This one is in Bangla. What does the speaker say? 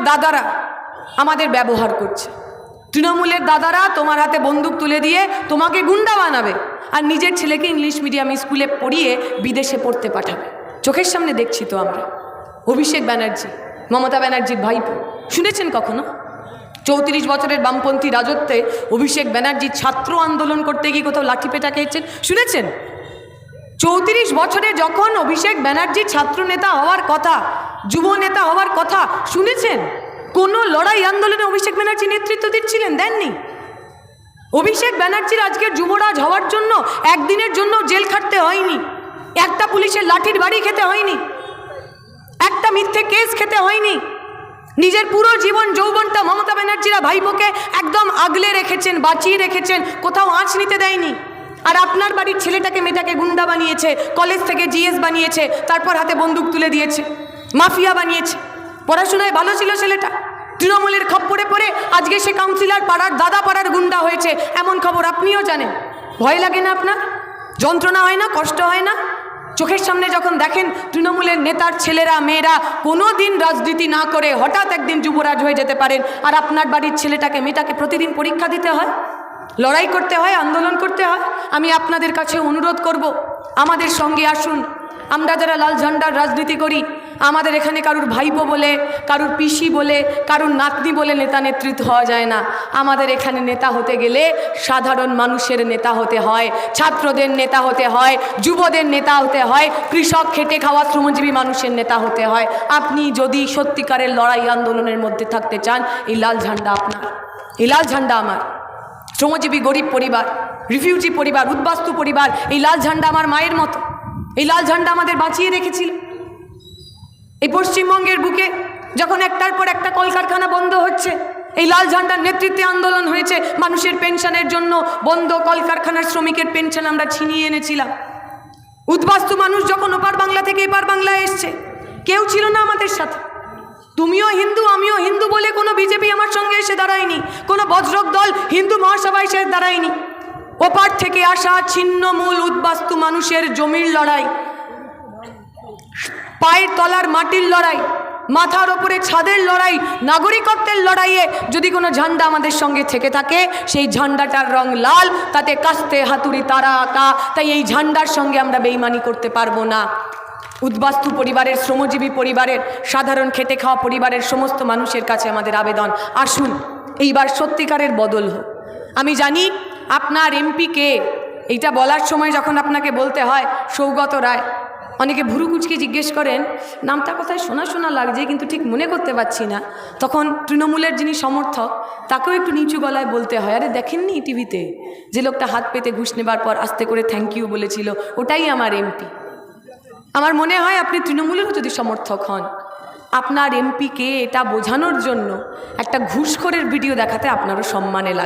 দাদারা আমাদের ব্যবহার করছে। তৃণমূলের দাদারা তোমার হাতে বন্দুক তুলে দিয়ে তোমাকে গুন্ডা বানাবে আর নিজের ছেলেকে ইংলিশ মিডিয়াম স্কুলে পড়িয়ে বিদেশে পড়তে পাঠাবে। চোখের সামনে দেখছি তো আমরা। অভিষেক ব্যানার্জি, মমতা ব্যানার্জির ভাইপো, শুনেছেন কখনো? 34 বছরের বামপন্থী রাজত্বে অভিষেক ব্যানার্জি ছাত্র আন্দোলন করতে গিয়ে কোথাও লাঠি পেটা খেয়েছেন? শুনেছেন? 34 বছরে যখন অভিষেক ব্যানার্জি ছাত্র নেতা হওয়ার কথা, যুব নেতা হওয়ার কথা, শুনেছেন কোনো লড়াই আন্দোলনে অভিষেক ব্যানার্জি নেতৃত্ব দিচ্ছিলেন? দেননি। অভিষেক ব্যানার্জির আজকের যুবরাজ হওয়ার জন্য একদিনের জন্য জেল খাটতে হয়নি, একটা পুলিশের লাঠির বাড়ি খেতে হয়নি, একটা মিথ্যে কেস খেতে হয়নি। নিজের পুরো জীবন যৌবনটা মমতা ব্যানার্জিরা ভাইপোকে একদম আগলে রেখেছেন, বাঁচিয়ে রেখেছেন, কোথাও আঁচ নিতে দেয়নি। আর আপনার বাড়ির ছেলেটাকে মেয়েটাকে গুন্ডা বানিয়েছে, কলেজ থেকে জিএস বানিয়েছে, তারপর হাতে বন্দুক তুলে দিয়েছে, মাফিয়া বানিয়েছে। পড়াশোনায় ভালো ছিল ছেলেটা, তৃণমূলের খপ্পরে পড়ে আজকে সে কাউন্সিলর, পাড়ার দাদা পাড়ার গুন্ডা হয়েছে, এমন খবর আপনিও জানেন। ভয় লাগে না আপনার? যন্ত্রণা হয় না? কষ্ট হয় না? চোখের সামনে যখন দেখেন তৃণমূলের নেতার ছেলেরা মেয়েরা কোনো দিন রাজনীতি না করে হঠাৎ একদিন যুবরাজ হয়ে যেতে পারেন, আর আপনার বাড়ির ছেলেটাকে মেয়েটাকে প্রতিদিন পরীক্ষা দিতে হয়, লড়াই করতে হয়, আন্দোলন করতে হয়। আমি আপনাদের কাছে অনুরোধ করব, আমাদের সঙ্গে আসুন। আমরা যারা লাল ঝান্ডার রাজনীতি করি, আমাদের এখানে কারুর ভাইপো বলে, কারুর পিসি বলে, কারুর নাতনি বলে নেতা নেতৃত্ব হওয়া যায় না। আমাদের এখানে নেতা হতে গেলে সাধারণ মানুষের নেতা হতে হয়, ছাত্রদের নেতা হতে হয়, যুবদের নেতা হতে হয়, কৃষক খেটে খাওয়া শ্রমজীবী মানুষের নেতা হতে হয়। আপনি যদি সত্যিকারের লড়াই আন্দোলনের মধ্যে থাকতে চান, এই লাল ঝান্ডা আপনার, এই লাল ঝান্ডা আমার। শ্রমজীবী গরিব পরিবার, রিফিউজি পরিবার, উদ্বাস্তু পরিবার, এই লাল ঝান্ডা আমার মায়ের মতো। এই লাল ঝান্ডা আমাদের বাঁচিয়ে রেখেছিল। এই পশ্চিমবঙ্গের বুকে যখন একটার পর একটা কলকারখানা বন্ধ হচ্ছে, এই লাল ঝান্ডার নেতৃত্বে আন্দোলন হয়েছে। মানুষের পেনশনের জন্য বন্ধ কলকারখানার শ্রমিকের পেনশন আমরা ছিনিয়ে এনেছিলাম। উদ্বাস্তু মানুষ যখন ওপার বাংলা থেকে এপার বাংলায় এসছে, কেউ ছিল না আমাদের সাথে। তুমিও হিন্দু আমিও হিন্দু বলে কোনো বিজেপি আমার সঙ্গে এসে দাঁড়ায়নি, কোনো বজ্রক দল হিন্দু মহাসভায় এসে দাঁড়ায়নি। ওপার থেকে আসা ছিন্নমূল উদ্বাস্তু মানুষের জমির লড়াই, পায়ের তলার মাটির লড়াই, মাথার ওপরে ছাদের লড়াই, নাগরিকত্বের লড়াইয়ে যদি কোনো ঝান্ডা আমাদের সঙ্গে থেকে থাকে, সেই ঝান্ডাটার রং লাল, তাতে কাস্তে হাতুড়ি তারা আঁকা। তাই এই ঝান্ডার সঙ্গে আমরা বেইমানি করতে পারবো না। উদ্বাস্তু পরিবারের, শ্রমজীবী পরিবারের, সাধারণ খেটে খাওয়া পরিবারের সমস্ত মানুষের কাছে আমাদের আবেদন, আসুন এইবার সত্যিকারের বদল হোক। আমি জানি আপনার এমপি কে, এইটা বলার সময় যখন আপনাকে বলতে হয় সৌগত রায়, অনেকে ভুরু কুচকে জিজ্ঞেস করেন নামটা কোথায় শোনা শোনা লাগছে কিন্তু ঠিক মনে করতে পারছি না। তখন তৃণমূলের যিনি সমর্থক তাকেও একটু নিচু গলায় বলতে হয়, আরে দেখেননি টিভিতে যে লোকটা হাত পেতে ঘুষ নেবার পর আস্তে করে থ্যাংক ইউ বলেছিল, ওটাই আমার এমপি। আমার মনে হয় আপনি তৃণমূলেরও যদি সমর্থক হন, আপনার এমপি কে এটা বোঝানোর জন্য একটা ঘুষখোরের ভিডিও দেখাতে আপনারও সম্মানে লাগে।